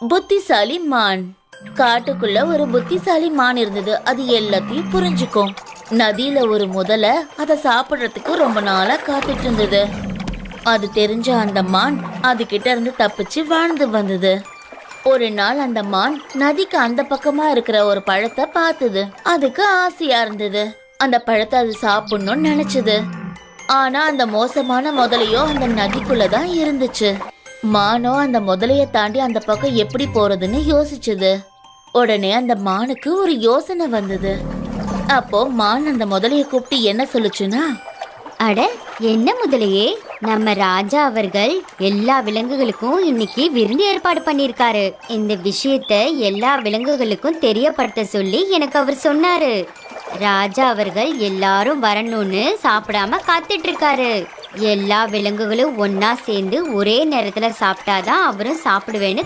புத்திசாலி மான். காட்டுக்குள்ள ஒரு புத்திசாலி மான் இருந்தது. அது எல்லாத்தையும் புரிஞ்சுக்கும். நதியில ஒரு முதலை அதை சாப்பிடுறதுக்கு ரொம்ப நாளா காத்துட்டு இருந்தது. அது தெரிஞ்ச அந்த மான் அது கிட்ட இருந்து தப்பிச்சு வாழ்ந்து வந்தது. ஒரு நாள் அந்த மான் நதிக்கு அந்த பக்கமா இருக்கிற ஒரு பழத்தை பார்த்தது. அதுக்கு ஆசையா இருந்தது. அந்த பழத்தை அது சாப்பிடணும்னு நினைச்சது. ஆனா அந்த மோசமான முதலையோ அந்த நதிக்குள்ளதான் இருந்துச்சு. மானோ அந்த முதலைய தாண்டி அந்த பக்கம் எப்படி போறதுன்னு யோசிச்சது. உடனே அந்த மானுக்கு ஒரு யோசனை வந்தது. அப்போ மான் அந்த முதலைய கூப்பிட்டு என்ன சொல்லுச்சுன்னா, அட என்ன முதலையே, நம்ம ராஜா அவர்கள் எல்லா விலங்குகளுக்கும் இன்னைக்கு விருந்து ஏற்பாடு பண்ணிருக்காரு. இந்த விஷயத்த எல்லா விலங்குகளுக்கும் தெரியப்படுத்த சொல்லி எனக்கு அவர் சொன்னாரு. ராஜா அவர்கள் எல்லாரும் வரணும்னு சாப்பிடாம காத்துட்டு இருக்காரு. எல்லா விலங்குகளும் ஒன்னா சேர்ந்து ஒரே நேரத்துல சாப்பிட்டாதான் அவரும் சாப்பிடுவேன்னு